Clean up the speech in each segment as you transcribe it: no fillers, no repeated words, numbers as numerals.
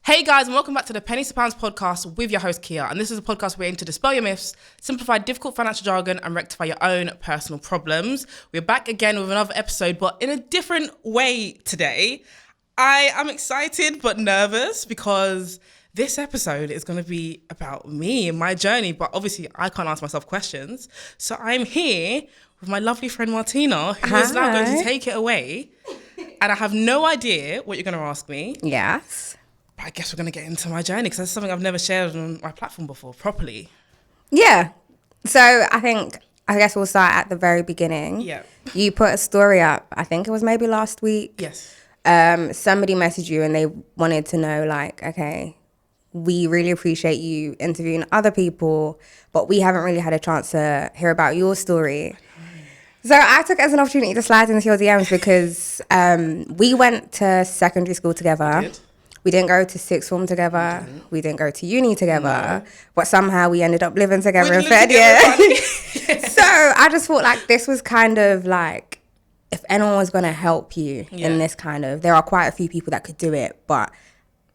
Hey guys, and welcome back to the Pennies To Pounds podcast with your host Kia. And this is a podcast where we aim to dispel your myths, simplify difficult financial jargon, and rectify your own personal problems. We're back again with another episode, but in a different way today. I am excited but nervous because this episode is going to be about me and my journey, but obviously I can't ask myself questions. So I'm here with my lovely friend Martina, who is now going to take it away. And I have no idea what you're going to ask me. Yes. But I guess we're going to get into my journey because that's something I've never shared on my platform before, properly. Yeah. So I guess we'll start at the very beginning. Yeah. You put a story up, I think it was maybe last week. Yes. Somebody messaged you and they wanted to know, like, okay, we really appreciate you interviewing other people, but we haven't really had a chance to hear about your story. So I took it as an opportunity to slide into your DMs because we went to secondary school together. We didn't go to sixth form together. We didn't go to uni together. No. But somehow we ended up living together in third year. So I just thought like this was kind of like, if anyone was going to help you in this kind of, there are quite a few people that could do it. But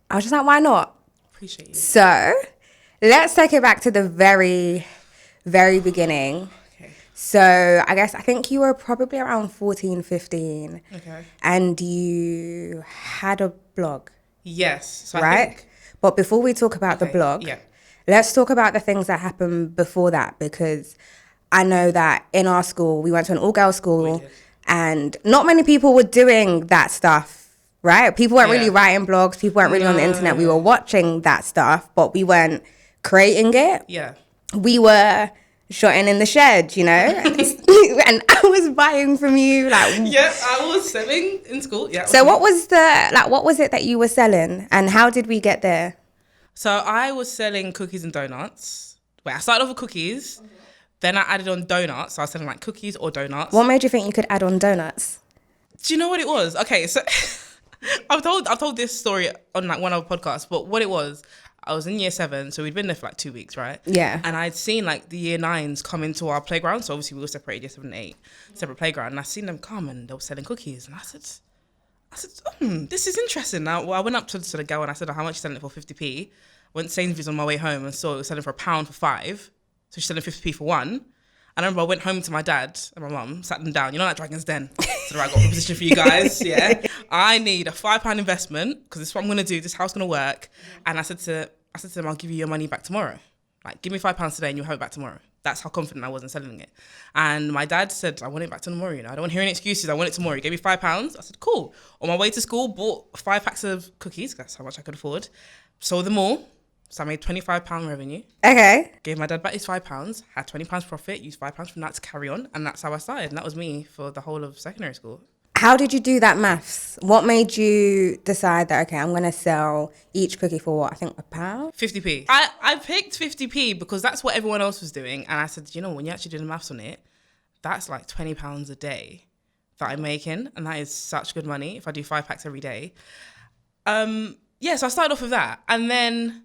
I was just like, why not? Appreciate you. So let's take it back to the very, very beginning. Okay. So I think you were probably around 14, 15. Okay. And you had a blog. Yes. So right? But before we talk about the blog, let's talk about the things that happened before that, because I know that in our school, we went to an all-girls school and not many people were doing that stuff, right? People weren't really writing blogs. People weren't really on the internet. We were watching that stuff, but we weren't creating it. Yeah. We were shotting in the shed, you know? And I was buying from you. Yeah, I was selling in school. Yeah. So what was it that you were selling and how did we get there? So I was selling cookies and donuts. Wait, I started off with cookies. Then I added on donuts. So I was selling like cookies or donuts. What made you think you could add on donuts? Do you know what it was? Okay, so I've told this story on like one of the podcasts, but what it was, I was in year 7, so we'd been there for like 2 weeks, right? Yeah. And I'd seen like the year 9s come into our playground. So obviously we were separated, year 7 and 8, separate playground. And I seen them come and they were selling cookies. And I said, this is interesting. Now, I went up to the girl and I said, how much are you selling it for? 50p. Went to Sainsbury's on my way home and saw it was selling for £1 for 5. So she's selling 50p for 1. And I remember I went home to my dad and my mum, sat them down. You know that Dragon's Den? So I got a proposition for you guys, yeah? I need a £5 investment because this is what I'm going to do. This house is going to work. And I said to them, I'll give you your money back tomorrow. Like, give me £5 today and you'll have it back tomorrow. That's how confident I was in selling it. And my dad said, I want it back tomorrow, you know. I don't want to hear any excuses. I want it tomorrow. He gave me £5. I said, cool. On my way to school, bought 5 packs of cookies. That's how much I could afford. Sold them all. So I made £25 revenue. Okay. Gave my dad back his £5. Had £20 profit. Used £5 from that to carry on. And that's how I started. And that was me for the whole of secondary school. How did you do that maths? What made you decide that, okay, I'm going to sell each cookie for what? I think £1? 50p. I picked 50p because that's what everyone else was doing. And I said, you know, when you actually do the maths on it, that's like £20 a day that I'm making. And that is such good money if I do 5 packs every day. So I started off with that. And then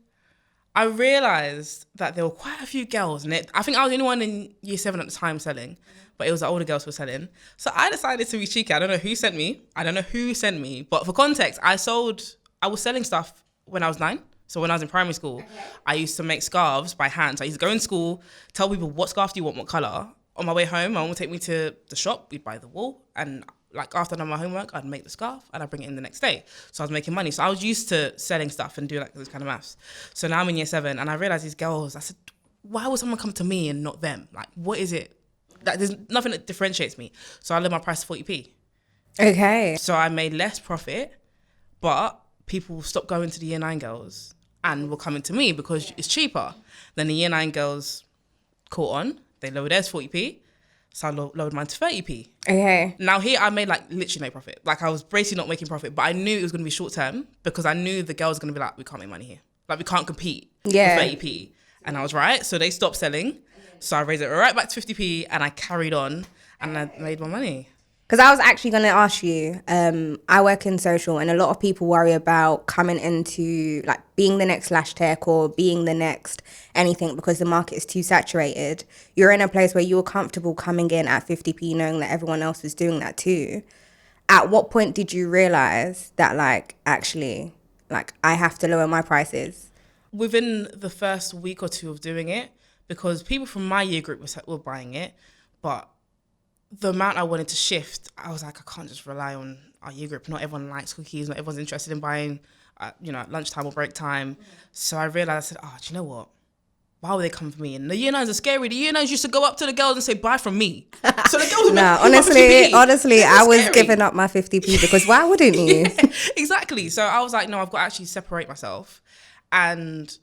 I realised that there were quite a few girls. And I think I was the only one in year 7 at the time selling. But it was the older girls who were selling. So I decided to be cheeky. I don't know who sent me. But for context, I was selling stuff when I was 9. So when I was in primary school, I used to make scarves by hand. So I used to go in school, tell people what scarf do you want, what colour. On my way home, my mum would take me to the shop. We'd buy the wool. And like after I'd done my homework, I'd make the scarf and I'd bring it in the next day. So I was making money. So I was used to selling stuff and doing like this kind of maths. So now I'm in year 7 and I realised these girls, I said, why would someone come to me and not them? Like, what is it? Like, there's nothing that differentiates me. So I lowered my price to 40p. Okay. So I made less profit, but people stopped going to the year 9 girls and were coming to me because it's cheaper. Then the year 9 girls caught on. They lowered theirs 40p. So I lowered mine to 30p. Okay. Now here I made like literally no profit. Like I was basically not making profit, but I knew it was going to be short term because I knew the girls were going to be like, we can't make money here. Like we can't compete for 30p. And I was right. So they stopped selling. So I raised it right back to 50p and I carried on and I made my money. Because I was actually going to ask you, I work in social and a lot of people worry about coming into like being the next Lash Tech or being the next anything because the market is too saturated. You're in a place where you're comfortable coming in at 50p knowing that everyone else is doing that too. At what point did you realize that like actually like, I have to lower my prices? Within the first week or two of doing it, because people from my year group were buying it, but the amount I wanted to shift, I was like, I can't just rely on our year group. Not everyone likes cookies. Not everyone's interested in buying, at lunchtime or break time. So I realized, I said, do you know what? Why would they come for me? And the year nines are scary. The year nines used to go up to the girls and say, buy from me. So the girls would honestly, I was giving up my 50p because why wouldn't you? Yeah, exactly. So I was like, no, I've got to actually separate myself. And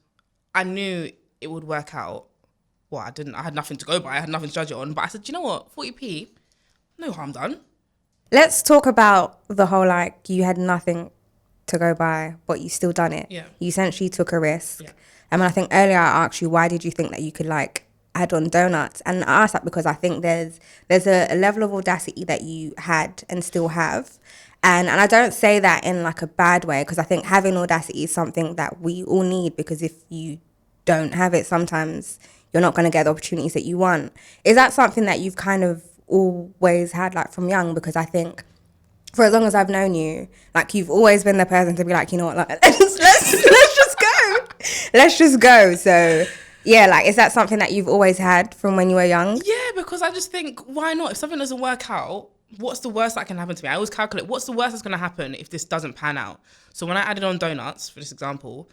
I knew it would work out. Well, I had nothing to go by. I had nothing to judge it on. But I said, you know what? 40p, no harm done. Let's talk about the whole, like, you had nothing to go by, but you still done it. Yeah. You essentially took a risk. Yeah. I think earlier I asked you, why did you think that you could, like, add on donuts? And I asked that because I think there's a level of audacity that you had and still have. And I don't say that in, like, a bad way, because I think having audacity is something that we all need, because if you don't have it, sometimes you're not going to get the opportunities that you want. Is that something that you've kind of always had, like, from young? Because I think for as long as I've known you, like, you've always been the person to be like, you know what, like, let's just go. So yeah, like, is that something that you've always had from when you were young? Yeah, because I just think, why not? If something doesn't work out, what's the worst that can happen to me? I always calculate, what's the worst that's going to happen if this doesn't pan out? So when I added on donuts, for this example,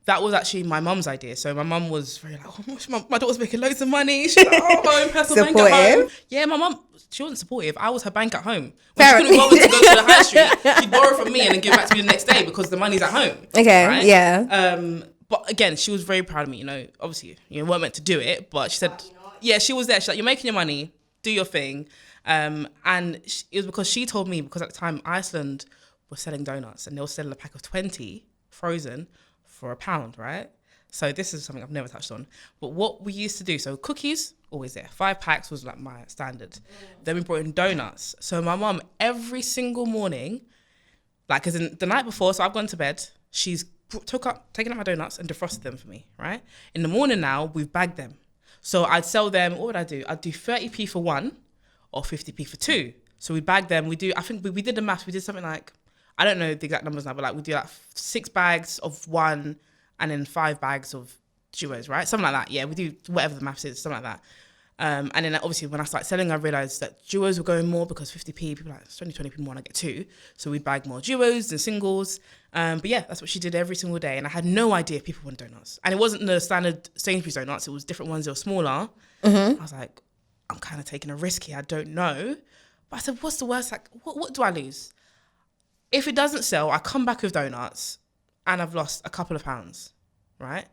that was actually my mum's idea. So my mum was very like, oh, my daughter's making loads of money. She's like, home, personal bank at home. Yeah, my mum, she wasn't supportive. I was her bank at home. When she couldn't bother to go to the high street, she'd borrow from me and then give it back to me the next day because the money's at home. Okay, right? Yeah. But again, she was very proud of me. Obviously, you weren't meant to do it, but she said, yeah, she was there. She's like, you're making your money, do your thing. And it was because she told me, because at the time Iceland was selling donuts and they were selling a pack of 20 frozen for £1, right? So this is something I've never touched on. But what we used to do, so cookies, always there. 5 packs was like my standard. Then we brought in donuts. So my mum, every single morning, like as in the night before, so I've gone to bed, she's taken out my donuts and defrosted them for me, right? In the morning now, we've bagged them. So I'd sell them, what would I do? I'd do 30p for one or 50p for two. So we bagged them, I think we did the maths, we did something like, I don't know the exact numbers now, but like we do like 6 bags of one and then 5 bags of duos, right? Something like that. Yeah, we do whatever the maths is, something like that. And then obviously when I started selling, I realised that duos were going more because 50p, people are like, it's only 20p more and I get 2. So we'd bag more duos than singles. But yeah, that's what she did every single day. And I had no idea if people wanted donuts. And it wasn't the standard Sainsbury's donuts. It was different ones that were smaller. Mm-hmm. I was like, I'm kind of taking a risk here. I don't know. But I said, what's the worst? Like, what do I lose? If it doesn't sell, I come back with donuts and I've lost a couple of pounds, right?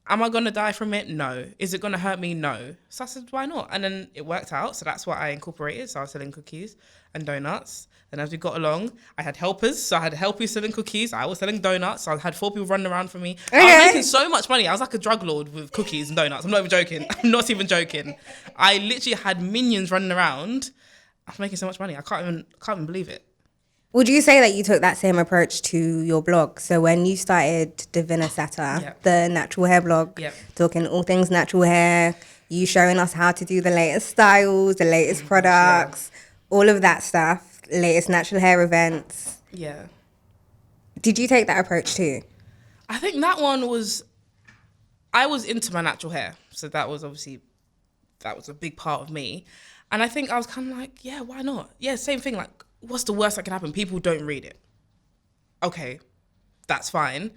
Am I going to die from it? No. Is it going to hurt me? No. So I said, why not? And then it worked out. So that's what I incorporated. So I was selling cookies and donuts. And as we got along, I had helpers. So I had helpers selling cookies. I was selling donuts. So I had 4 people running around for me. Okay. I was making so much money. I was like a drug lord with cookies and donuts. I'm not even joking. I'm not even joking. I literally had minions running around. I was making so much money. I can't even believe it. Would you say that you took that same approach to your blog? So when you started Divina Sata, the natural hair blog, talking all things natural hair, you showing us how to do the latest styles, the latest products, all of that stuff, latest natural hair events. Yeah. Did you take that approach too? I think that one was, I was into my natural hair. So that was a big part of me. And I think I was kind of like, yeah, why not? Yeah, same thing, like, what's the worst that can happen? People don't read it. Okay, that's fine.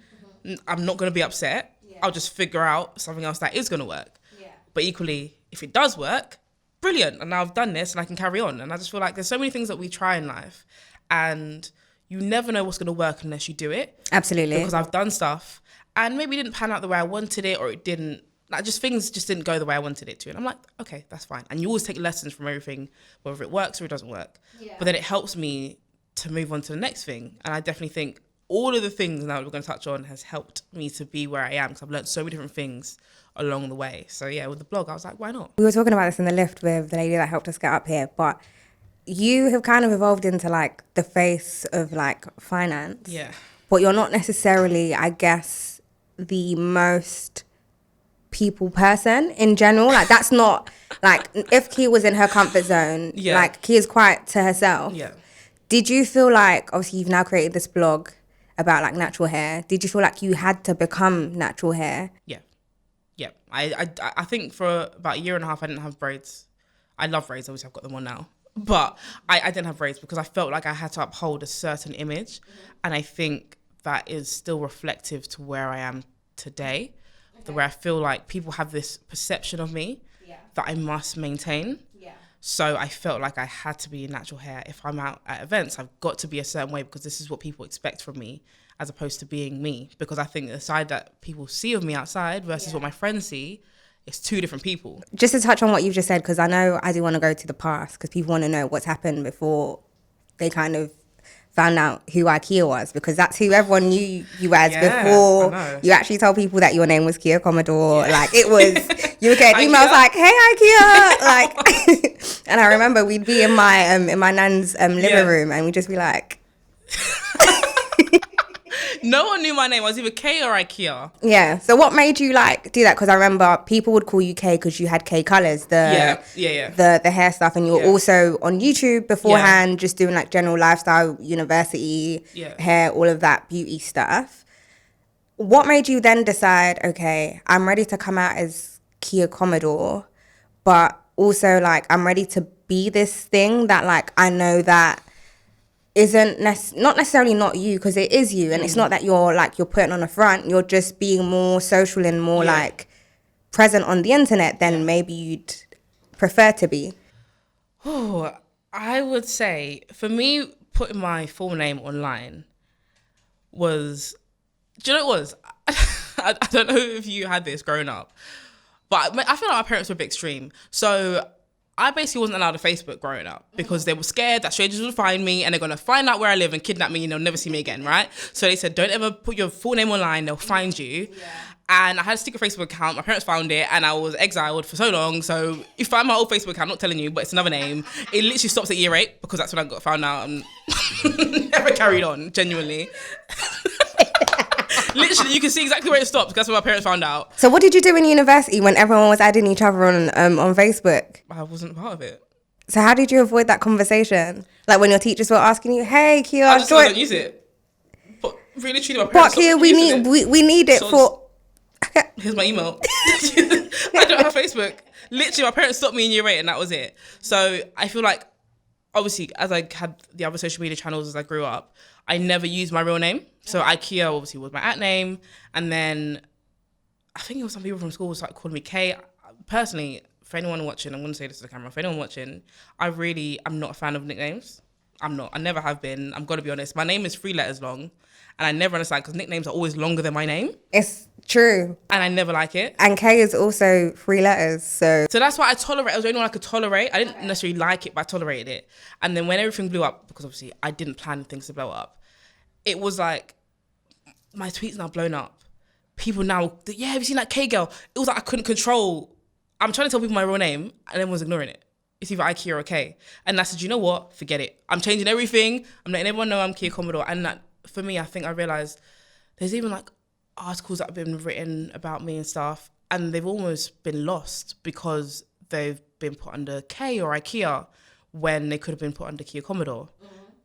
Mm-hmm. I'm not going to be upset. Yeah. I'll just figure out something else that is going to work. Yeah. But equally, if it does work, brilliant. And now I've done this and I can carry on. And I just feel like there's so many things that we try in life and you never know what's going to work unless you do it. Absolutely. Because I've done stuff and maybe it didn't pan out the way I wanted it or it didn't. Like things just didn't go the way I wanted it to. And I'm like, okay, that's fine. And you always take lessons from everything, whether it works or it doesn't work. Yeah. But then it helps me to move on to the next thing. And I definitely think all of the things now that we're going to touch on has helped me to be where I am because I've learned so many different things along the way. So yeah, with the blog, I was like, why not? We were talking about this in the lift with the lady that helped us get up here, but you have kind of evolved into like the face of like finance. Yeah. But you're not necessarily, I guess, the most people person in general. Like that's not like if Key was in her comfort zone, like Key is quite to herself. Yeah. Did you feel like obviously you've now created this blog about like natural hair? Did you feel like you had to become natural hair? Yeah. Yeah. I think for about a year and a half, I didn't have braids. I love braids. Obviously, I've got them on now. But I didn't have braids because I felt like I had to uphold a certain image. And I think that is still reflective to where I am today, where I feel like people have this perception of me that I must maintain. So I felt like I had to be natural hair. If I'm out at events, I've got to be a certain way because this is what people expect from me, as opposed to being me. Because I think the side that people see of me outside versus what my friends see, it's two different people. Just to touch on what you've just said, because I know I do want to go to the past, because people want to know what's happened before they kind of found out who IKEA was, because that's who everyone knew you as before you actually told people that your name was Kia Commodore. Like, it was, you would get emails like, hey IKEA, like, and I remember we'd be in my nan's living room, and we'd just be like, no one knew my name. I was either K or IKEA. Yeah. So what made you like do that? Because I remember people would call you K because you had K colors, the hair stuff, and you were also on YouTube beforehand, just doing like general lifestyle, university, hair, all of that beauty stuff. What made you then decide, okay, I'm ready to come out as Kia Commodore, but also like I'm ready to be this thing that like I know that isn't not necessarily not you, because it is you, and it's not that you're putting on a front, you're just being more social and more like present on the internet than maybe you'd prefer to be? Oh, I would say for me, putting my full name online was, do you know what it was? I don't know if you had this growing up, but I feel like my parents were a bit extreme. So I basically wasn't allowed a Facebook growing up because they were scared that strangers would find me and they're going to find out where I live and kidnap me and they'll never see me again, right? So they said, don't ever put your full name online, they'll find you. And I had a secret Facebook account. My parents found it and I was exiled for so long. So if you find my old Facebook account, I'm not telling you, but it's another name. It literally stops at year 8 because that's when I got found out and never carried on, genuinely. Literally, you can see exactly where it stopped because that's when my parents found out. So what did you do in university when everyone was adding each other on Facebook? I wasn't part of it. So how did you avoid that conversation? Like when your teachers were asking you, hey, Kia, I just don't use it. But really, truly, my parents. But Kia, we need it for. Okay. Here's my email. I don't have Facebook. Literally, my parents stopped me in year 8 and that was it. So I feel like, obviously, as I had the other social media channels as I grew up, I never used my real name. So IKEA obviously was my @ name. And then I think it was some people from school started calling me K. Personally, for anyone watching, I'm going to say this to the camera. For anyone watching, I'm not a fan of nicknames. I'm not. I never have been. I'm going to be honest. My name is 3 letters long. And I never understand because nicknames are always longer than my name. It's true. And I never like it. And K is also 3 letters. So that's why I tolerate. It was the only one I could tolerate. I didn't necessarily like it, but I tolerated it. And then when everything blew up, because obviously I didn't plan things to blow up, it was like, my tweets now blown up. People now, yeah, have you seen that K girl? It was like I couldn't control. I'm trying to tell people my real name and everyone's ignoring it. It's either IKEA or K. And I said, you know what? Forget it. I'm changing everything. I'm letting everyone know I'm Kia Commodore. And that, for me, I think I realised there's even like articles that have been written about me and stuff, and they've almost been lost because they've been put under K or IKEA when they could have been put under Kia Commodore.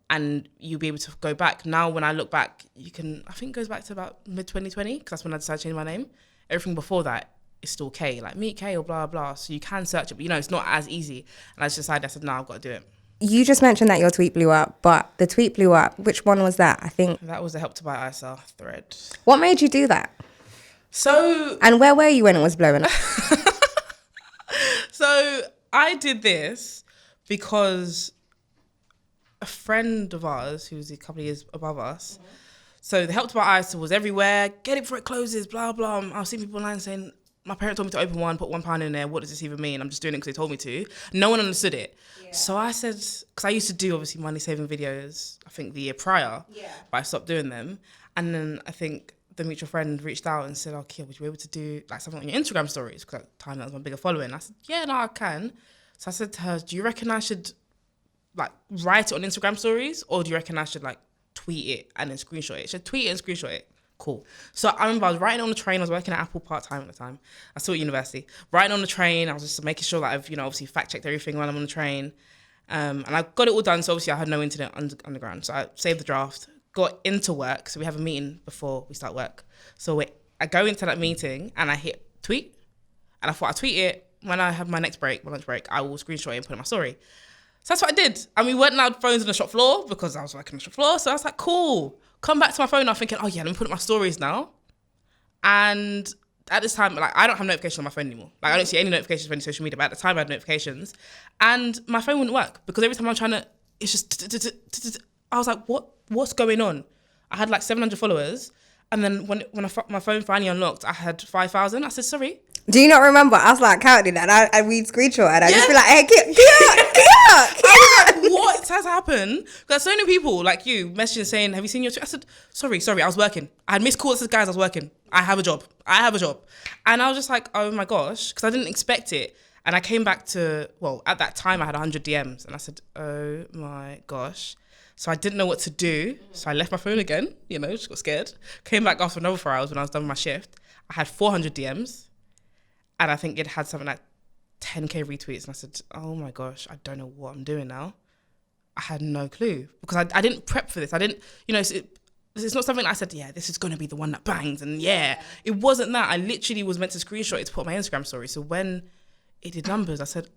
And you'll be able to go back. Now, when I look back, I think it goes back to about mid-2020, because that's when I decided to change my name. Everything before that is still K, like Meet K or blah, blah. So you can search it, but it's not as easy. And I just decided, I said, no, I've got to do it. You just mentioned that your tweet blew up, but the tweet blew up. Which one was that? I think that was the Help to Buy ISA thread. What made you do that? And where were you when it was blowing up? So I did this because a friend of ours, who's a couple of years above us, so the Help to Buy ISA was everywhere. Get it before it closes, blah, blah. I was seeing people online saying, my parents told me to open one, put £1 in there. What does this even mean? I'm just doing it because they told me to. No one understood it. Yeah. So I said, because I used to do obviously money saving videos, I think the year prior, but I stopped doing them. And then I think the mutual friend reached out and said, Kia, would you be able to do like something on your Instagram stories? Because at the time that was my bigger following. I said, yeah, no, I can. So I said to her, do you reckon I should like write it on Instagram stories, or do you reckon I should like tweet it and then screenshot it? She said, tweet it and screenshot it. Cool. So I remember I was writing on the train. I was working at Apple part-time at the time. I was still at university. Writing on the train. I was just making sure that I've, obviously fact-checked everything while I'm on the train. And I got it all done. So obviously I had no internet underground. So I saved the draft, got into work. So we have a meeting before we start work. So I go into that meeting and I hit tweet. And I thought I'd tweet it. When I have my lunch break, I will screenshot it and put it in my story. So that's what I did. And we weren't allowed phones on the shop floor because I was working on the shop floor. So I was like, cool. Come back to my phone now thinking, oh yeah, let me put up my stories now. And at this time, like, I don't have notifications on my phone anymore. Like, I don't see any notifications for any social media, but at the time I had notifications. And my phone wouldn't work because every time I'm trying to, it's just, I was like, what's going on? I had like 700 followers. And then when my phone finally unlocked, I had 5,000. I said, sorry. Do you not remember? I was like counting that. I read screenshot and I just be like, hey, get I was like, what has happened? Because so many people like you messaging saying, have you seen your tweet? I said, sorry, I was working. I had missed calls that said, guys, I was working. I have a job. And I was just like, oh my gosh, because I didn't expect it. And I came back to, well, at that time I had 100 DMs and I said, oh my gosh. So I didn't know what to do. So I left my phone again, just got scared. Came back after another 4 hours when I was done with my shift. I had 400 DMs. And I think it had something like 10K retweets. And I said, oh my gosh, I don't know what I'm doing now. I had no clue because I didn't prep for this. I didn't, it's not something that I said, yeah, this is going to be the one that bangs. And yeah, it wasn't that. I literally was meant to screenshot it to put on my Instagram story. So when it did numbers, I said,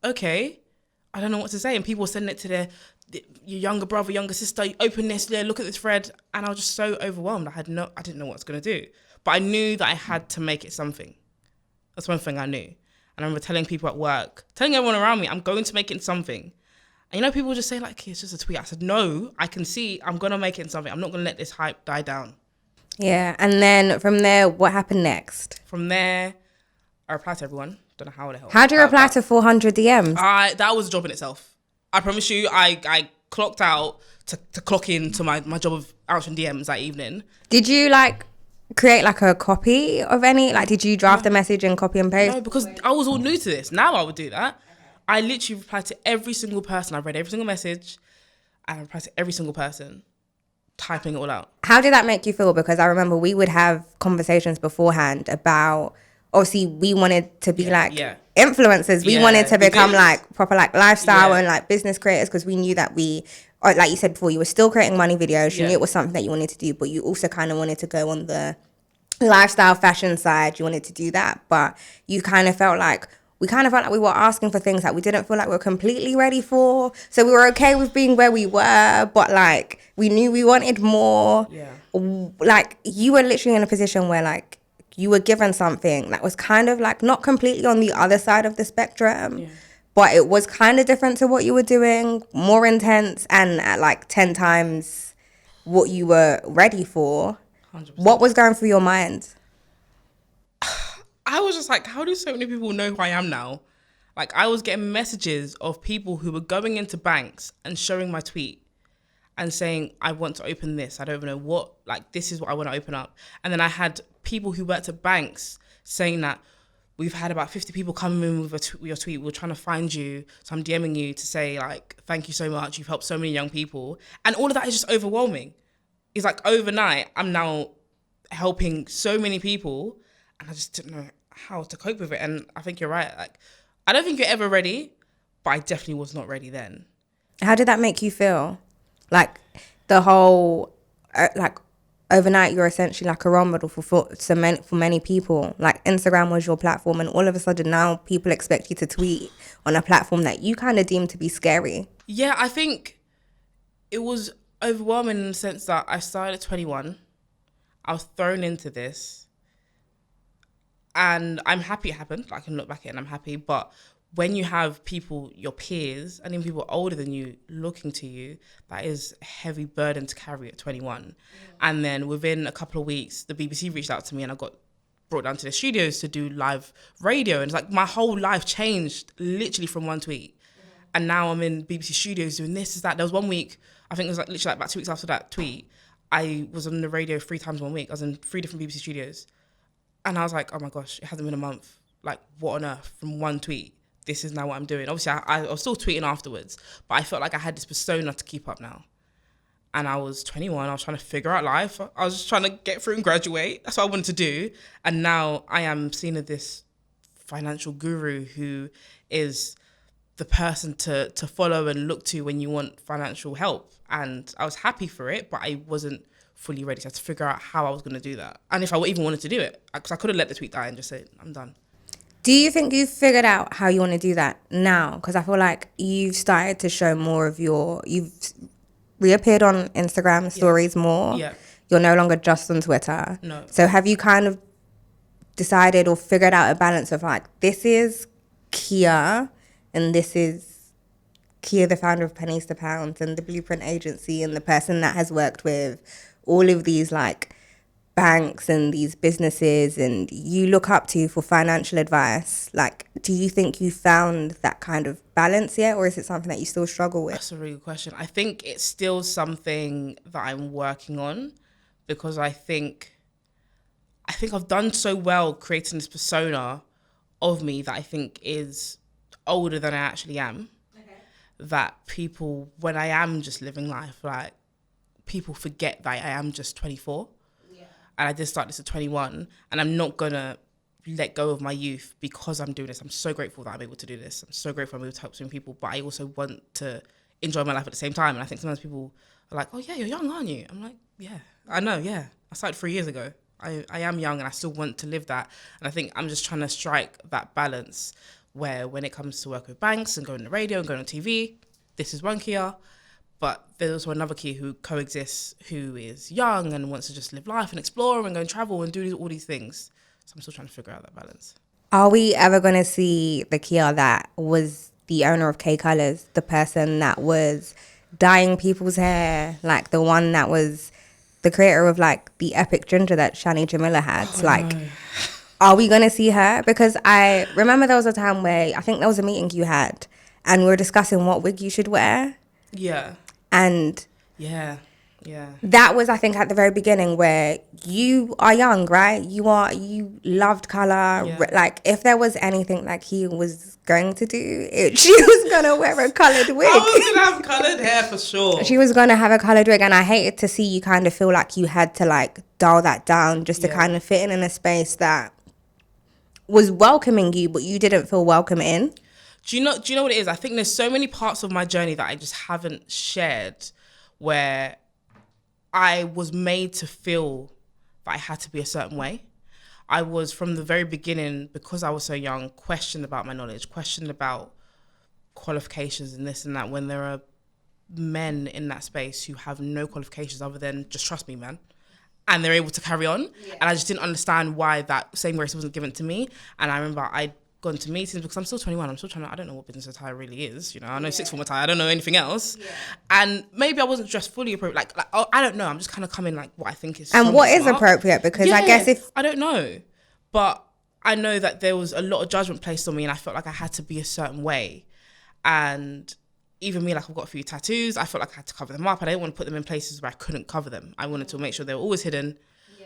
okay, I don't know what to say. And people were sending it to your younger brother, younger sister, open this, look at this thread. And I was just so overwhelmed. I didn't know what I was going to do. But I knew that I had to make it something. That's one thing I knew. And I remember telling people at work, telling everyone around me, I'm going to make it something. And people just say like, it's just a tweet. I said, no, I can see I'm going to make it something. I'm not going to let this hype die down. Yeah. And then from there, what happened next? From there, I replied to everyone. Don't know how the hell. How do you reply to 400 DMs? That was a job in itself. I promise you, I clocked out to clock in to my job of answering DMs that evening. Did you create a copy of any? Did you draft a message and copy and paste? No, because I was all new to this. Now I would do that. Okay. I literally replied to every single person. I read every single message and I replied to every single person, typing it all out. How did that make you feel? Because I remember we would have conversations beforehand about, obviously we wanted to be influencers. We wanted to become proper lifestyle and business creators because we knew that like you said before, you were still creating money videos. You knew it was something that you wanted to do, but you also kind of wanted to go on the lifestyle fashion side. You wanted to do that, but you kind of felt like we were asking for things that we didn't feel like we were completely ready for. So we were okay with being where we were, but we knew we wanted more. Yeah. You were literally in a position where you were given something that was kind of not completely on the other side of the spectrum. Yeah. But it was kind of different to what you were doing, more intense, and at 10 times what you were ready for. 100%. What was going through your mind? I was just like, how do so many people know who I am now? I was getting messages of people who were going into banks and showing my tweet and saying, I want to open this. I don't even know what, this is what I want to open up. And then I had people who worked at banks saying that, we've had about 50 people come in with your tweet. We're trying to find you. So I'm DMing you to say, thank you so much. You've helped so many young people. And all of that is just overwhelming. It's overnight, I'm now helping so many people. And I just didn't know how to cope with it. And I think you're right. I don't think you're ever ready, but I definitely was not ready then. How did that make you feel? The whole, overnight, you're essentially a role model for many people. Instagram was your platform, and all of a sudden now people expect you to tweet on a platform that you kind of deem to be scary. Yeah, I think it was overwhelming in the sense that I started at 21. I was thrown into this, and I'm happy it happened. I can look back at it and I'm happy. But when you have people, your peers, and even people older than you looking to you, that is a heavy burden to carry at 21. Yeah. And then within a couple of weeks, the BBC reached out to me and I got brought down to the studios to do live radio. And it's my whole life changed literally from one tweet. Yeah. And now I'm in BBC studios doing this, that. There was 1 week, I think it was literally about 2 weeks after that tweet, I was on the radio 3 times 1 week. I was in 3 different BBC studios. And I was like, oh my gosh, it hasn't been a month. What on earth? From one tweet. This is now what I'm doing. Obviously, I was still tweeting afterwards, but I felt like I had this persona to keep up now. And I was 21. I was trying to figure out life. I was just trying to get through and graduate. That's what I wanted to do. And now I am seen as this financial guru who is the person to follow and look to when you want financial help. and I was happy for it, but I wasn't fully ready. So I had to figure out how I was going to do that, and if I even wanted to do it, because I could have let the tweet die and just said, I'm done. Do you think you've figured out how you want to do that now? Because I feel like you've started to show more of you've reappeared on Instagram stories more. Yeah. You're no longer just on Twitter. No. So have you kind of decided or figured out a balance of like, this is Kia and this is Kia, the founder of Pennies to Pounds and the Blueprint Agency and the person that has worked with all of these like banks and these businesses and you look up to for financial advice? Like, do you think you found that kind of balance yet, or is it something that you still struggle with? That's a really good question. I think it's still something that I'm working on, because I think I've done so well creating this persona of me that I think is older than I actually am. Okay. That people, when I am just living life, like, people forget that I am just 24. And I did start this at 21, and I'm not gonna let go of my youth because I'm doing this. I'm so grateful that I'm able to do this. I'm so grateful I'm able to help so many people, but I also want to enjoy my life at the same time. And I think sometimes people are like, oh yeah, you're young, aren't you? I'm like, yeah, I know, yeah. I started 3 years ago. I am young and I still want to live that. And I think I'm just trying to strike that balance where when it comes to work with banks and going on the radio and going on TV, this is one Kia. But there's also another Kia who coexists, who is young and wants to just live life and explore and go and travel and do all these things. So I'm still trying to figure out that balance. Are we ever going to see the Kia that was the owner of K Colours, the person that was dyeing people's hair, like the one that was the creator of like the epic ginger that Shani Jamila had? No. Are we going to see her? Because I remember there was a time where I think there was a meeting you had and we were discussing what wig you should wear. Yeah. And yeah, that was, I think, at the very beginning where you are young, right? You loved colour. Yeah. Like, if there was anything like he was going to do, she was going to wear a coloured wig. I was going to have coloured hair for sure. She was going to have a coloured wig, and I hated to see you kind of feel like you had to, like, dial that down just to kind of fit in a space that was welcoming you, but you didn't feel welcome in. Do you know what it is? I think there's so many parts of my journey that I just haven't shared where I was made to feel that I had to be a certain way. I was, from the very beginning, because I was so young, questioned about my knowledge, questioned about qualifications and this and that, when there are men in that space who have no qualifications other than just trust me, man. And they're able to carry on. Yeah. And I just didn't understand why that same grace wasn't given to me. And I remember I'd gone to meetings because I'm still 21. I'm still trying to, I don't know what business attire really is. You know, I know sixth form attire. I don't know anything else. Yeah. And maybe I wasn't dressed fully appropriate. Like I don't know. I'm just kind of coming like what I think is. And what is appropriate? Because I guess if I don't know, but I know that there was a lot of judgment placed on me, and I felt like I had to be a certain way. And even me, like, I've got a few tattoos. I felt like I had to cover them up. I didn't want to put them in places where I couldn't cover them. I wanted to make sure they were always hidden,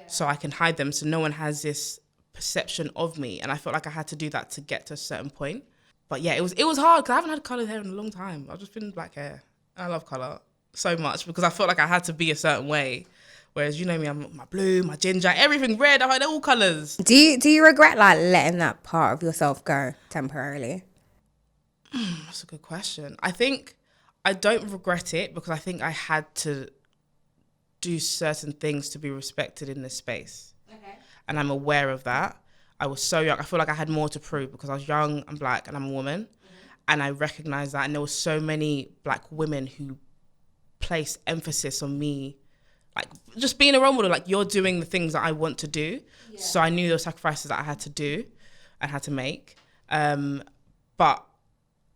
so I can hide them, so no one has this perception of me. And I felt like I had to do that to get to a certain point. But yeah, it was hard because I haven't had coloured hair in a long time. I've just been black hair. And I love colour so much because I felt like I had to be a certain way. Whereas, you know me, I'm my blue, my ginger, everything red. I'm like, they're all colours. Do you regret like letting that part of yourself go temporarily? That's a good question. I think I don't regret it because I think I had to do certain things to be respected in this space. Okay. And I'm aware of that. I was so young. I feel like I had more to prove because I was young, I'm black, and I'm a woman. Mm-hmm. And I recognized that. And there were so many black women who placed emphasis on me, like just being a role model, like you're doing the things that I want to do. Yeah. So I knew those sacrifices that I had to do and had to make. But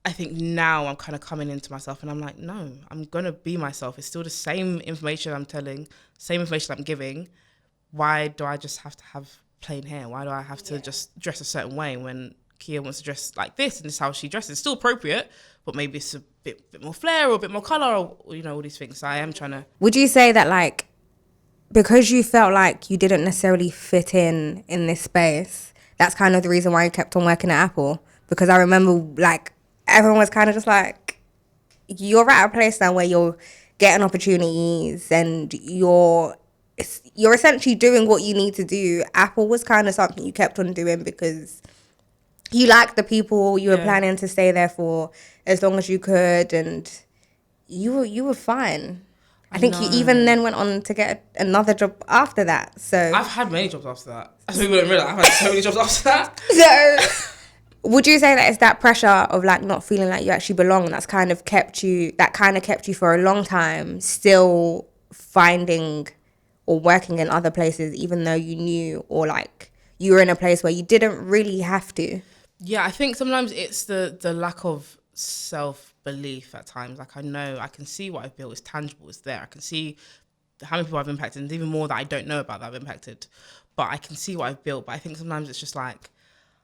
I think now I'm kind of coming into myself and I'm like, no, I'm going to be myself. It's still the same information I'm telling, same information I'm giving. Why do I just have to have plain hair? Why do I have to just dress a certain way when Kia wants to dress like this and this is how she dresses? It's still appropriate, but maybe it's a bit more flair or a bit more colour or, you know, all these things. So I am trying to... Would you say that, like, because you felt like you didn't necessarily fit in this space, that's kind of the reason why you kept on working at Apple? Because I remember, like, everyone was kind of just like, you're at a place now where you're getting opportunities and you're essentially doing what you need to do. Apple was kind of something you kept on doing because you liked the people, you were planning to stay there for as long as you could, and you were fine. I think you even then went on to get another job after that. So I've had many jobs after that. That's what people don't realize. I've had so many jobs after that. So would you say that it's that pressure of like not feeling like you actually belong that's kind of kept you for a long time still finding or working in other places even though you knew or like you were in a place where you didn't really have to? Yeah, I think sometimes it's the lack of self-belief at times. Like I know, I can see what I've built. It's tangible. It's there. I can see how many people I've impacted, and even more that I don't know about that I've impacted. But I can see what I've built. But I think sometimes it's just like,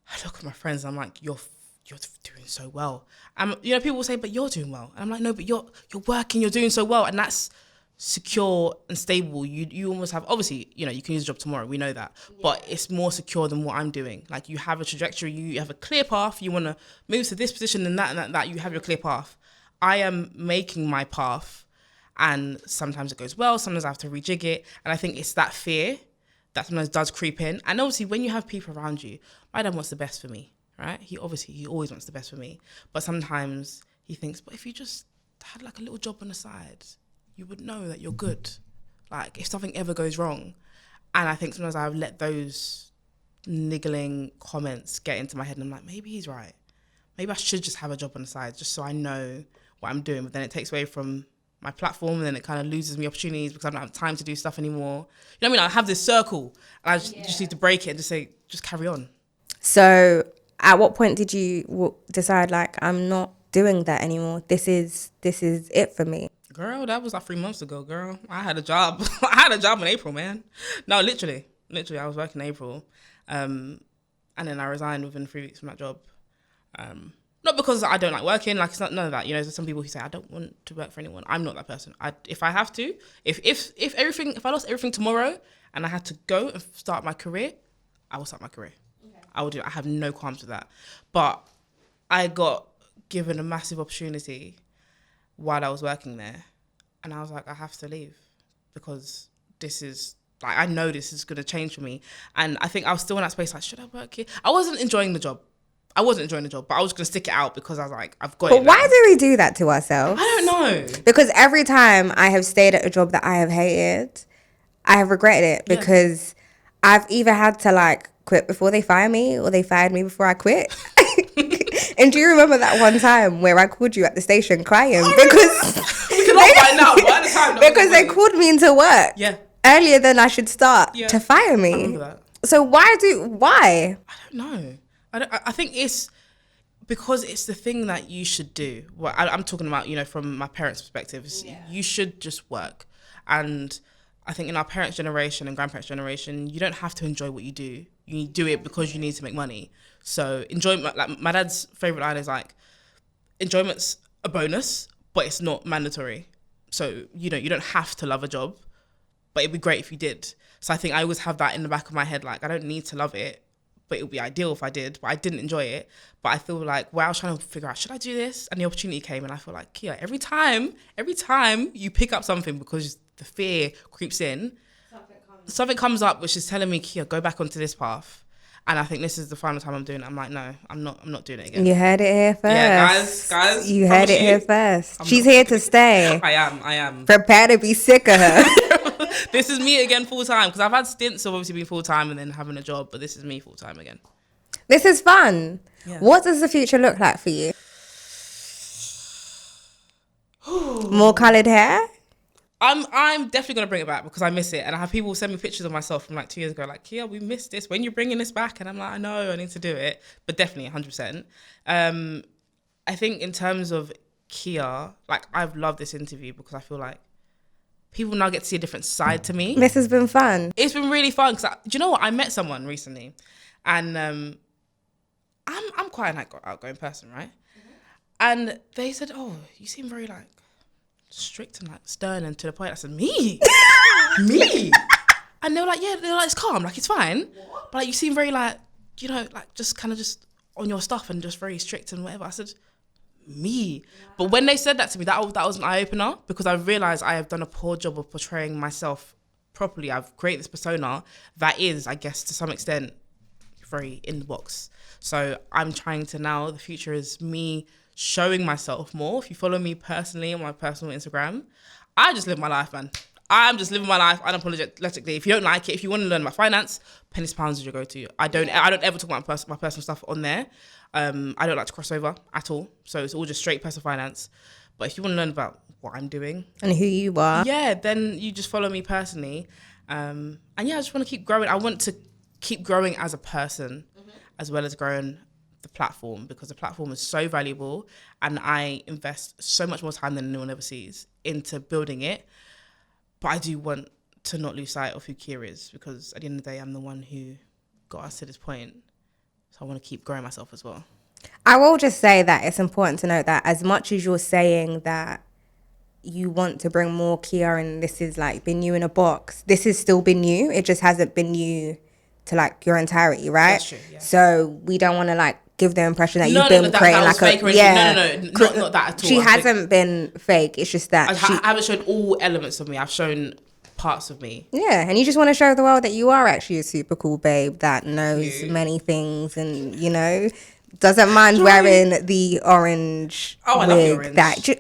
I look at my friends and I'm like, you're doing so well. People will say, but you're doing well. And I'm like, no, but you're working, you're doing so well. And that's secure and stable. You almost have, obviously, you can use a job tomorrow. We know that. Yeah. But it's more secure than what I'm doing. Like you have a trajectory, you have a clear path. You want to move to this position and that. You have your clear path. I am making my path. And sometimes it goes well. Sometimes I have to rejig it. And I think it's that fear that sometimes does creep in. And obviously when you have people around you, my dad wants the best for me, right? He always wants the best for me. But sometimes he thinks, but if you just had like a little job on the side, you would know that you're good. Like if something ever goes wrong. And I think sometimes I've let those niggling comments get into my head and I'm like, maybe he's right. Maybe I should just have a job on the side just so I know what I'm doing. But then it takes away from my platform and then it kind of loses me opportunities because I don't have time to do stuff anymore. You know what I mean? I have this circle and I just need to break it and just say, just carry on. So at what point did you decide like, I'm not doing that anymore? This is it for me. Girl, that was like 3 months ago, girl. I had a job. I had a job in April, man. No, literally, I was working in April. And then I resigned within 3 weeks from that job. Not because I don't like working, like it's not none of that. There's some people who say I don't want to work for anyone. I'm not that person. If I have to, if I lost everything tomorrow and I had to go and start my career, I will start my career. Okay. I will do it. I have no qualms with that. But I got given a massive opportunity while I was working there, and I was like, I have to leave because this is like I know this is gonna change for me. And I think I was still in that space like, should I work here? I wasn't enjoying the job, but I was just gonna stick it out because I was like, I've got it. But why do we do that to ourselves? I don't know. Because every time I have stayed at a job that I have hated, I have regretted it because I've either had to like quit before they fire me or they fired me before I quit. And do you remember that one time where I called you at the station crying because we can laugh right now, but at the time because they called me into work earlier than I should start to fire me. I remember that. So why? I don't know. I think it's because it's the thing that you should do. Well, I'm talking about, from my parents' perspectives, you should just work. And I think in our parents' generation and grandparents' generation, you don't have to enjoy what you do. You do it because you need to make money. So enjoyment, like my dad's favorite line is like, enjoyment's a bonus, but it's not mandatory. So, you don't have to love a job, but it'd be great if you did. So I think I always have that in the back of my head, like I don't need to love it, but it would be ideal if I did, but I didn't enjoy it. But I feel like, I was trying to figure out, should I do this? And the opportunity came and I feel like, Kia, every time you pick up something because the fear creeps in, something comes up which is telling me, Kia, go back onto this path. And I think this is the final time I'm doing it. I'm like, no, I'm not doing it again. You heard it here first. Yeah, guys. You heard it here first. She's here to stay. I am. Prepare to be sick of her. This is me again full time, because I've had stints of obviously being full time and then having a job, but this is me full time again. This is fun. Yeah. What does the future look like for you? More coloured hair? I'm definitely gonna bring it back because I miss it, and I have people send me pictures of myself from like 2 years ago, like, Kia, we missed this. When you're bringing this back? And I'm like, I know, I need to do it, but definitely 100%. I think in terms of Kia, like I've loved this interview because I feel like people now get to see a different side to me. This has been fun. It's been really fun because do you know what? I met someone recently, and I'm quite an outgoing person, right? Mm-hmm. And they said, "Oh, you seem very like strict and like stern and to the point." I said, "Me, me," and they were like, "Yeah," they were like, "It's calm, like it's fine, but like you seem very like like just kind of just on your stuff and just very strict and whatever." I said, "Me," but when they said that to me, that was an eye opener because I realized I have done a poor job of portraying myself properly. I've created this persona that is, I guess, to some extent, very in the box. So I'm trying to now. The future is me showing myself more. If you follow me personally on my personal Instagram, I just live my life, man. I'm just living my life unapologetically. If you don't like it, if you want to learn about finance, Pennies To Pounds is your go-to. I don't ever talk about my personal stuff on there. I don't like to cross over at all. So it's all just straight personal finance. But if you want to learn about what I'm doing and who you are, yeah, then you just follow me personally. And yeah, I just want to keep growing. I want to keep growing as a person as well as growing the platform, because the platform is so valuable and I invest so much more time than anyone ever sees into building it. But I do want to not lose sight of who Kia is, because at the end of the day, I'm the one who got us to this point. So I want to keep growing myself as well. I will just say that it's important to note that as much as you're saying that you want to bring more Kia and this is like been you in a box, this has still been you. It just hasn't been you to like your entirety, right? That's true, yeah. So we don't want to like give the impression that you've been creating like a not that at all. She hasn't been fake. It's just that I haven't shown all elements of me. I've shown parts of me. Yeah, and you just want to show the world that you are actually a super cool babe that knows many things and, you know, doesn't mind wearing the orange wig. I love the orange.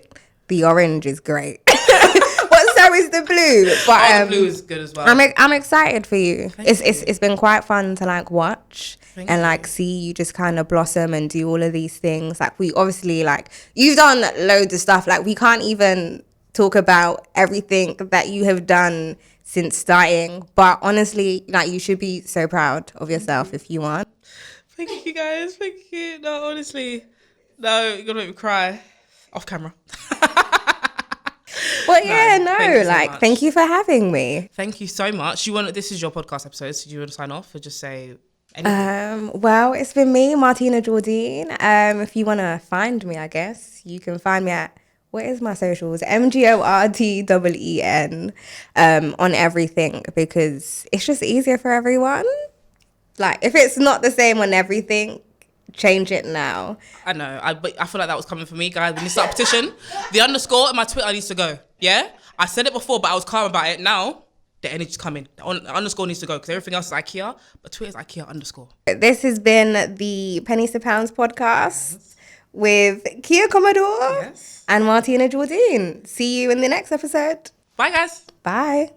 The orange is great. But so is the blue. But the blue is good as well. I'm excited for you. It's been quite fun to like watch. And like see you just kind of blossom and do all of these things. Like we obviously like you've done loads of stuff. Like we can't even talk about everything that you have done since starting. But honestly, like you should be so proud of yourself if you aren't. Thank you guys. Thank you. No, honestly, no, you're gonna make me cry off camera. Well, yeah, thank you for having me. Thank you so much. This is your podcast episode, so do you want to sign off or just say anything? Well, it's been me, Martina Jordine. If you want to find me, I guess you can find me at, what is my socials? MGORTEEN on everything, because it's just easier for everyone. Like, if it's not the same on everything, change it now. I know, but I feel like that was coming for me, guys. We need to start a petition. The underscore in my Twitter needs to go. Yeah? I said it before, but I was calm about it. Now, the energy's coming. The underscore needs to go, because everything else is IKEA, but Twitter's IKEA underscore. This has been the Pennies to Pounds podcast with Kia Commodore and Martina Jordine. See you in the next episode. Bye, guys. Bye.